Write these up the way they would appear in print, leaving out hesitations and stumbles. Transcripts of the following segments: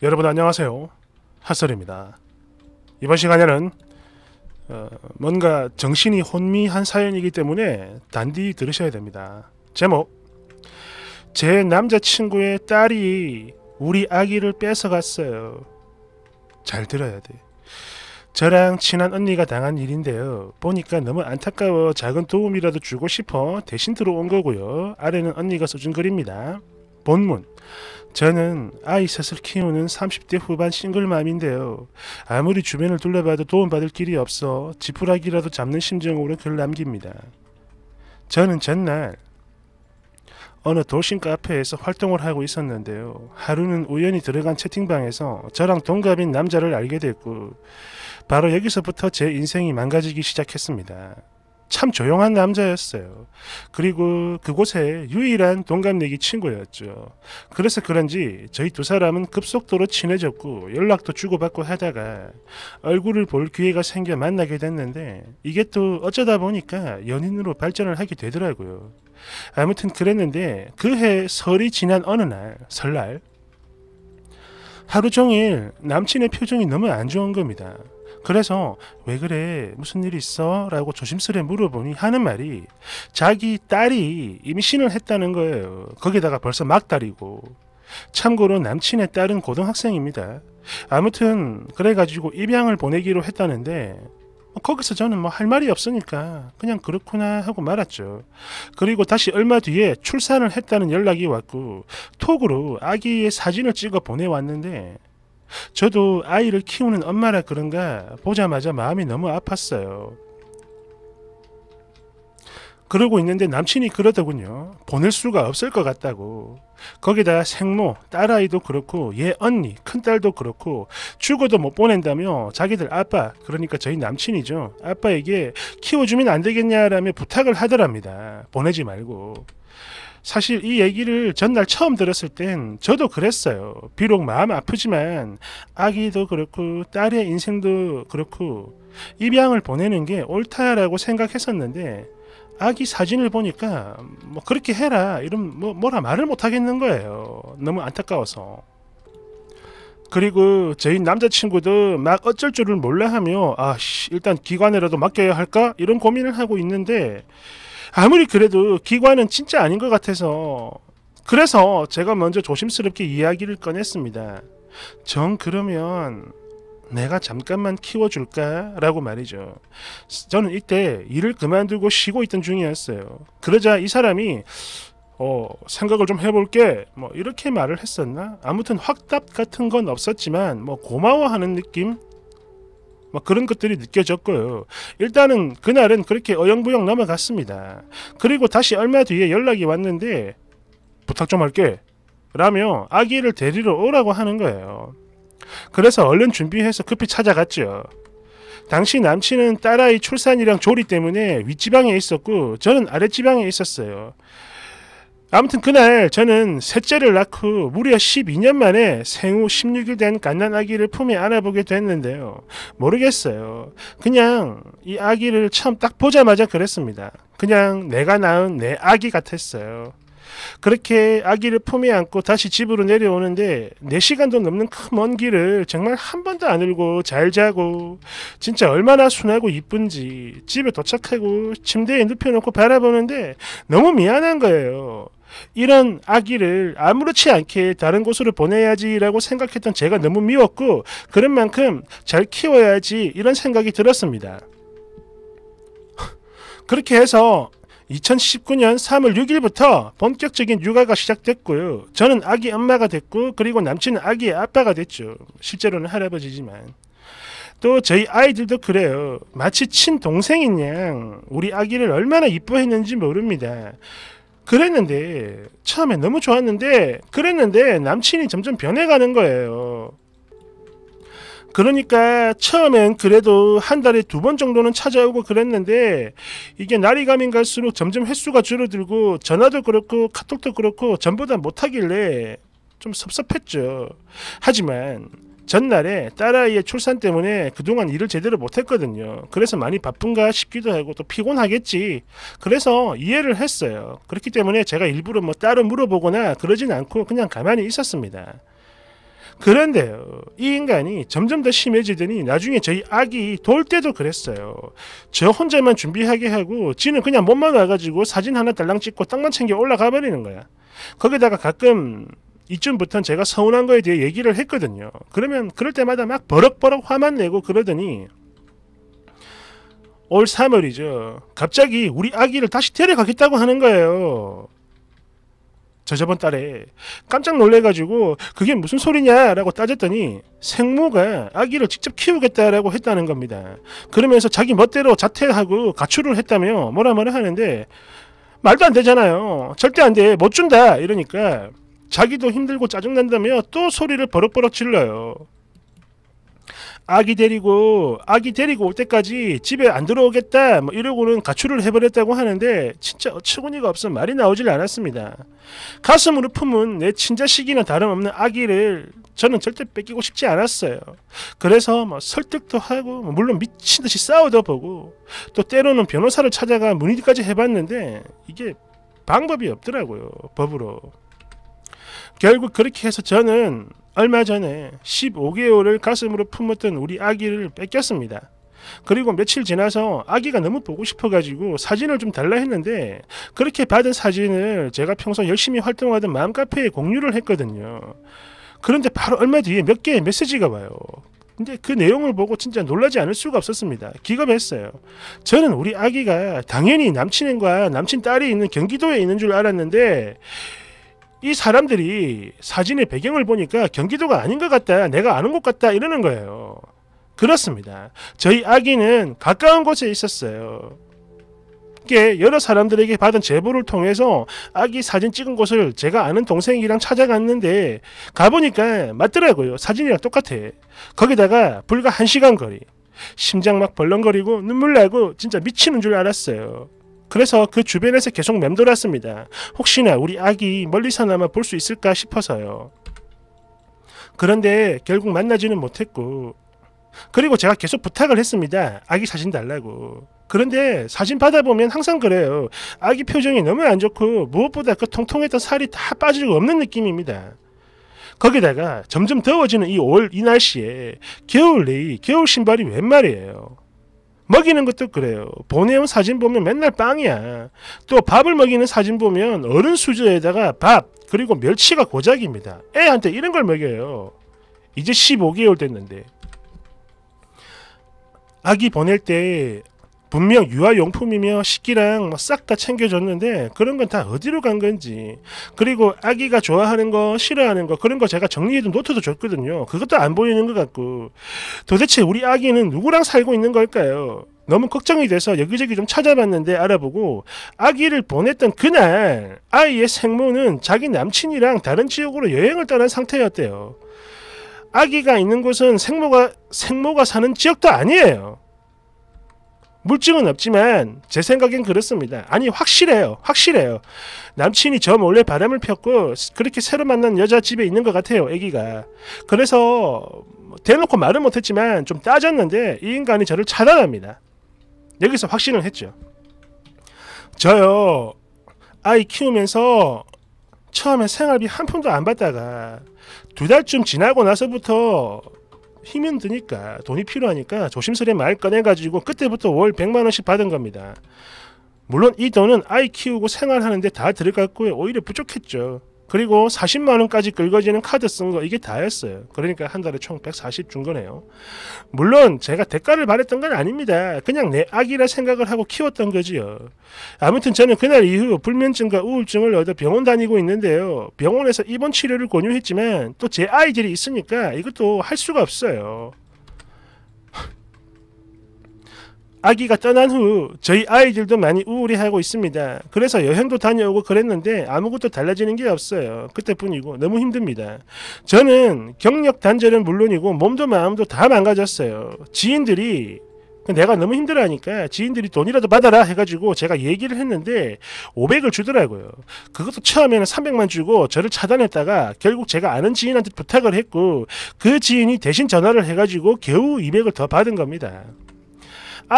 여러분 안녕하세요. 핫설입니다. 이번 시간에는 뭔가 정신이 혼미한 사연이기 때문에 단디 들으셔야 됩니다. 제목: 제 남자친구의 딸이 우리 아기를 뺏어갔어요. 잘 들어야 돼. 저랑 친한 언니가 당한 일인데요. 보니까 너무 안타까워 작은 도움이라도 주고 싶어 대신 들어온 거고요. 아래는 언니가 써준 글입니다. 본문: 저는 아이 셋을 키우는 30대 후반 싱글맘인데요. 아무리 주변을 둘러봐도 도움받을 길이 없어 지푸라기라도 잡는 심정으로 글 남깁니다. 저는 전날 어느 도심 카페에서 활동을 하고 있었는데요. 하루는 우연히 들어간 채팅방에서 저랑 동갑인 남자를 알게 됐고 바로 여기서부터 제 인생이 망가지기 시작했습니다. 참 조용한 남자였어요. 그리고 그곳에 유일한 동갑내기 친구였죠. 그래서 그런지 저희 두 사람은 급속도로 친해졌고 연락도 주고받고 하다가 얼굴을 볼 기회가 생겨 만나게 됐는데 이게 또 어쩌다 보니까 연인으로 발전을 하게 되더라고요. 아무튼 그랬는데 그해 설이 지난 어느 날, 설날 하루 종일 남친의 표정이 너무 안 좋은 겁니다. 그래서 왜 그래? 무슨 일 있어? 라고 조심스레 물어보니 하는 말이 자기 딸이 임신을 했다는 거예요. 거기다가 벌써 막달이고. 참고로 남친의 딸은 고등학생입니다. 아무튼 그래가지고 입양을 보내기로 했다는데 거기서 저는 뭐 할 말이 없으니까 그냥 그렇구나 하고 말았죠. 그리고 다시 얼마 뒤에 출산을 했다는 연락이 왔고 톡으로 아기의 사진을 찍어 보내왔는데 저도 아이를 키우는 엄마라 그런가 보자마자 마음이 너무 아팠어요. 그러고 있는데 남친이 그러더군요. 보낼 수가 없을 것 같다고. 거기다 생모, 딸아이도 그렇고 얘 언니, 큰딸도 그렇고 죽어도 못 보낸다며 자기들 아빠, 그러니까 저희 남친이죠. 아빠에게 키워주면 안 되겠냐라며 부탁을 하더랍니다. 보내지 말고. 사실 이 얘기를 전날 처음 들었을 땐 저도 그랬어요. 비록 마음 아프지만 아기도 그렇고 딸의 인생도 그렇고 입양을 보내는 게 옳다라고 생각했었는데 아기 사진을 보니까 뭐 그렇게 해라 이런 뭐라 말을 못 하겠는 거예요. 너무 안타까워서. 그리고 저희 남자친구도 막 어쩔 줄을 몰라 하며 일단 기관에라도 맡겨야 할까 이런 고민을 하고 있는데 아무리 그래도 기관은 진짜 아닌 것 같아서 그래서 제가 먼저 조심스럽게 이야기를 꺼냈습니다. 정 그러면 내가 잠깐만 키워줄까? 라고 말이죠. 저는 이때 일을 그만두고 쉬고 있던 중이었어요. 그러자 이 사람이 생각을 좀 해볼게 뭐 이렇게 말을 했었나? 아무튼 확답 같은 건 없었지만 뭐 고마워하는 느낌? 막 그런 것들이 느껴졌고요. 일단은 그날은 그렇게 어영부영 넘어갔습니다. 그리고 다시 얼마 뒤에 연락이 왔는데 부탁 좀 할게 라며 아기를 데리러 오라고 하는 거예요. 그래서 얼른 준비해서 급히 찾아갔죠. 당시 남친은 딸아이 출산이랑 조리 때문에 윗지방에 있었고 저는 아랫지방에 있었어요. 아무튼 그날 저는 셋째를 낳고 무려 12년 만에 생후 16일 된 갓난아기를 품에 안아보게 됐는데요. 모르겠어요. 그냥 이 아기를 처음 딱 보자마자 그랬습니다. 그냥 내가 낳은 내 아기 같았어요. 그렇게 아기를 품에 안고 다시 집으로 내려오는데 4시간도 넘는 큰 먼 길을 정말 한 번도 안 울고 잘 자고 진짜 얼마나 순하고 이쁜지 집에 도착하고 침대에 눕혀놓고 바라보는데 너무 미안한 거예요. 이런 아기를 아무렇지 않게 다른 곳으로 보내야지라고 생각했던 제가 너무 미웠고 그런 만큼 잘 키워야지 이런 생각이 들었습니다. 그렇게 해서 2019년 3월 6일부터 본격적인 육아가 시작됐고요. 저는 아기 엄마가 됐고 그리고 남친은 아기의 아빠가 됐죠. 실제로는 할아버지지만. 또 저희 아이들도 그래요. 마치 친동생인 양 우리 아기를 얼마나 이뻐했는지 모릅니다. 그랬는데 처음에 너무 좋았는데 그랬는데 남친이 점점 변해가는 거예요. 그러니까 처음엔 그래도 한 달에 2번 정도는 찾아오고 그랬는데 이게 날이 가면 갈수록 점점 횟수가 줄어들고 전화도 그렇고 카톡도 그렇고 전보다 못하길래 좀 섭섭했죠. 하지만 전날에 딸아이의 출산 때문에 그동안 일을 제대로 못했거든요. 그래서 많이 바쁜가 싶기도 하고 또 피곤하겠지. 그래서 이해를 했어요. 그렇기 때문에 제가 일부러 따로 물어보거나 그러진 않고 그냥 가만히 있었습니다. 그런데요, 이 인간이 점점 더 심해지더니 나중에 저희 아기 돌 때도 그랬어요. 저 혼자만 준비하게 하고 지는 그냥 몸만 와가지고 사진 하나 달랑 찍고 땅만 챙겨 올라가 버리는 거야. 거기다가 가끔 이쯤부터는 제가 서운한 거에 대해 얘기를 했거든요. 그러면 그럴 때마다 막 버럭버럭 화만 내고 그러더니 올 3월이죠. 갑자기 우리 아기를 다시 데려가겠다고 하는 거예요. 저번 달에 깜짝 놀래가지고 그게 무슨 소리냐라고 따졌더니 생모가 아기를 직접 키우겠다라고 했다는 겁니다. 그러면서 자기 멋대로 자퇴하고 가출을 했다며 뭐라 하는데 말도 안 되잖아요. 절대 안 돼. 못 준다. 이러니까 자기도 힘들고 짜증난다며 또 소리를 버럭버럭 질러요. 아기 데리고 올 때까지 집에 안 들어오겠다 뭐 이러고는 가출을 해버렸다고 하는데 진짜 어처구니가 없어 말이 나오질 않았습니다. 가슴으로 품은 내 친자식이나 다름없는 아기를 저는 절대 뺏기고 싶지 않았어요. 그래서 뭐 설득도 하고 물론 미친듯이 싸워도 보고 또 때로는 변호사를 찾아가 문의까지 해봤는데 이게 방법이 없더라고요. 법으로. 결국 그렇게 해서 저는 얼마 전에 15개월을 가슴으로 품었던 우리 아기를 뺏겼습니다. 그리고 며칠 지나서 아기가 너무 보고 싶어가지고 사진을 좀 달라 했는데 그렇게 받은 사진을 제가 평소 열심히 활동하던 맘카페에 공유를 했거든요. 그런데 바로 얼마 뒤에 몇 개의 메시지가 와요. 근데 그 내용을 보고 진짜 놀라지 않을 수가 없었습니다. 기겁했어요. 저는 우리 아기가 당연히 남친과 남친 딸이 있는 경기도에 있는 줄 알았는데 이 사람들이 사진의 배경을 보니까 경기도가 아닌 것 같다, 내가 아는 곳 같다 이러는 거예요. 그렇습니다. 저희 아기는 가까운 곳에 있었어요. 이게 여러 사람들에게 받은 제보를 통해서 아기 사진 찍은 곳을 제가 아는 동생이랑 찾아갔는데 가보니까 맞더라고요. 사진이랑 똑같아. 거기다가 불과 1시간 거리. 심장 막 벌렁거리고 눈물 나고 진짜 미치는 줄 알았어요. 그래서 그 주변에서 계속 맴돌았습니다. 혹시나 우리 아기 멀리서나마 볼 수 있을까 싶어서요. 그런데 결국 만나지는 못했고 그리고 제가 계속 부탁을 했습니다. 아기 사진 달라고. 그런데 사진 받아보면 항상 그래요. 아기 표정이 너무 안 좋고 무엇보다 그 통통했던 살이 다 빠지고 없는 느낌입니다. 거기다가 점점 더워지는 이 5월 이 날씨에 겨울 내이 겨울 신발이 웬 말이에요. 먹이는 것도 그래요. 보내온 사진 보면 맨날 빵이야. 또 밥을 먹이는 사진 보면 어른 수저에다가 밥 그리고 멸치가 고작입니다. 애한테 이런 걸 먹여요. 이제 15개월 됐는데. 아기 보낼 때 분명 유아용품이며 식기랑 싹 다 챙겨줬는데 그런 건 다 어디로 간 건지, 그리고 아기가 좋아하는 거 싫어하는 거 그런 거 제가 정리해둔 노트도 줬거든요. 그것도 안 보이는 것 같고 도대체 우리 아기는 누구랑 살고 있는 걸까요? 너무 걱정이 돼서 여기저기 좀 찾아봤는데 알아보고 아기를 보냈던 그날 아이의 생모는 자기 남친이랑 다른 지역으로 여행을 떠난 상태였대요. 아기가 있는 곳은 생모가 사는 지역도 아니에요. 물증은 없지만 제 생각엔 그렇습니다. 아니 확실해요. 남친이 저 몰래 바람을 폈고 그렇게 새로 만난 여자 집에 있는 것 같아요. 아기가. 그래서 대놓고 말은 못했지만 좀 따졌는데 이 인간이 저를 차단합니다. 여기서 확신을 했죠. 저요 아이 키우면서 처음에 생활비 한 푼도 안 받다가 2달쯤 지나고 나서부터 힘은 드니까 돈이 필요하니까 조심스레 말 꺼내가지고 그때부터 월 100만원씩 받은 겁니다. 물론 이 돈은 아이 키우고 생활하는데 다 들어갔고요. 오히려 부족했죠. 그리고 40만원까지 긁어지는 카드 쓴 거 이게 다였어요. 그러니까 한 달에 총 140 준 거네요. 물론 제가 대가를 바랬던 건 아닙니다. 그냥 내 아기라 생각을 하고 키웠던 거지요. 아무튼 저는 그날 이후 불면증과 우울증을 얻어 병원 다니고 있는데요. 병원에서 입원 치료를 권유했지만 또 제 아이들이 있으니까 이것도 할 수가 없어요. 아기가 떠난 후 저희 아이들도 많이 우울해하고 있습니다. 그래서 여행도 다녀오고 그랬는데 아무것도 달라지는 게 없어요. 그때뿐이고 너무 힘듭니다. 저는 경력 단절은 물론이고 몸도 마음도 다 망가졌어요. 지인들이 내가 너무 힘들어하니까 지인들이 돈이라도 받아라 해가지고 제가 얘기를 했는데 500을 주더라고요. 그것도 처음에는 300만 주고 저를 차단했다가 결국 제가 아는 지인한테 부탁을 했고 그 지인이 대신 전화를 해가지고 겨우 200을 더 받은 겁니다.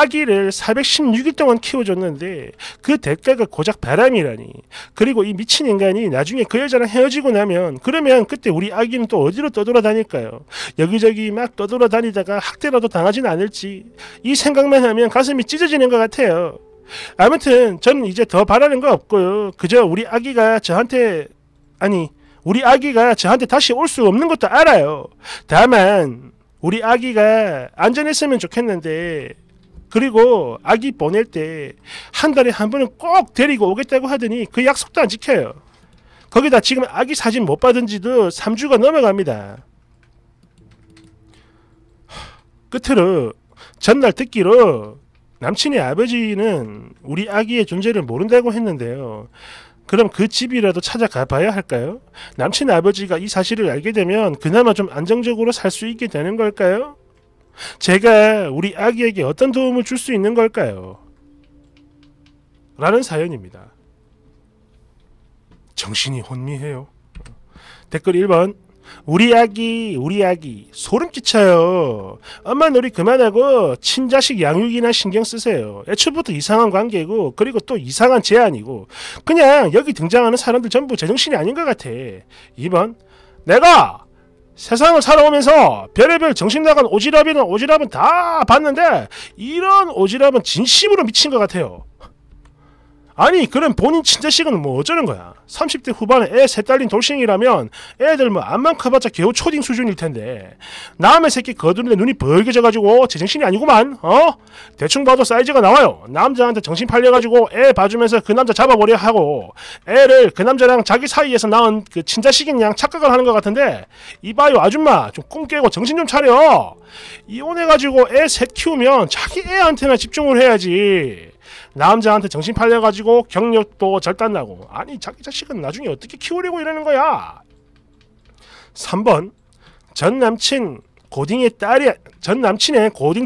아기를 416일 동안 키워줬는데 그 대가가 고작 바람이라니. 그리고 이 미친 인간이 나중에 그 여자랑 헤어지고 나면 그러면 그때 우리 아기는 또 어디로 떠돌아다닐까요? 여기저기 막 떠돌아다니다가 학대라도 당하진 않을지 이 생각만 하면 가슴이 찢어지는 것 같아요. 아무튼 저는 이제 더 바라는 거 없고요. 그저 우리 아기가 저한테 다시 올 수 없는 것도 알아요. 다만 우리 아기가 안전했으면 좋겠는데, 그리고 아기 보낼 때 한 달에 한 번은 꼭 데리고 오겠다고 하더니 그 약속도 안 지켜요. 거기다 지금 아기 사진 못 받은 지도 3주가 넘어갑니다. 끝으로 전날 듣기로 남친의 아버지는 우리 아기의 존재를 모른다고 했는데요. 그럼 그 집이라도 찾아가 봐야 할까요? 남친 아버지가 이 사실을 알게 되면 그나마 좀 안정적으로 살 수 있게 되는 걸까요? 제가 우리 아기에게 어떤 도움을 줄 수 있는 걸까요? 라는 사연입니다. 정신이 혼미해요. 댓글 1번. 우리 아기 소름 끼쳐요. 엄마 놀이 그만하고 친자식 양육이나 신경 쓰세요. 애초부터 이상한 관계고, 그리고 또 이상한 제안이고, 그냥 여기 등장하는 사람들 전부 제정신이 아닌 것 같아. 2번. 내가 세상을 살아오면서 별의별 정신 나간 오지랖은 다 봤는데 이런 오지랖은 진심으로 미친 것 같아요. 아니 그럼 본인 친자식은 뭐 어쩌는 거야. 30대 후반에 애 셋 딸린 돌싱이라면 애들 뭐 암만 커봤자 겨우 초딩 수준일 텐데 남의 새끼 거두는데 눈이 벌게져가지고 제정신이 아니구만. 대충 봐도 사이즈가 나와요. 남자한테 정신 팔려가지고 애 봐주면서 그 남자 잡아버려 하고 애를 그 남자랑 자기 사이에서 낳은 그 친자식인 양 착각을 하는 것 같은데, 이봐요 아줌마 좀 꿈 깨고 정신 좀 차려. 이혼해가지고 애 셋 키우면 자기 애한테나 집중을 해야지. 남자한테 정신 팔려가지고 경력도 절단나고, 아니 자기 자식은 나중에 어떻게 키우려고 이러는 거야. 3번. 전 남친의 고딩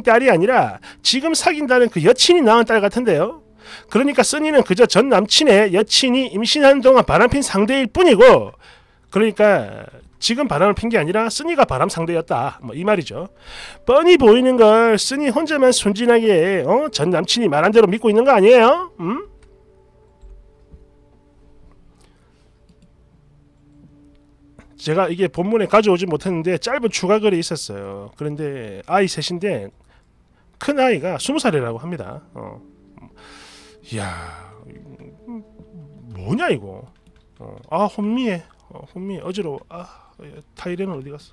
딸이 아니라 지금 사귄다는 그 여친이 낳은 딸 같은데요. 그러니까 쓰니는 그저 전 남친의 여친이 임신하는 동안 바람핀 상대일 뿐이고, 그러니까 지금 바람을 핀 게 아니라 쓰니가 바람 상대였다, 뭐 이 말이죠. 뻔히 보이는 걸 쓰니 혼자만 순진하게 전 남친이 말한 대로 믿고 있는 거 아니에요? 제가 이게 본문에 가져오지 못했는데 짧은 추가글이 있었어요. 그런데 아이 셋인데 큰 아이가 20살이라고 합니다. 이야, 뭐냐 이거. 혼미해. 혼미해. 어지러워. 타이레는 어디 갔어?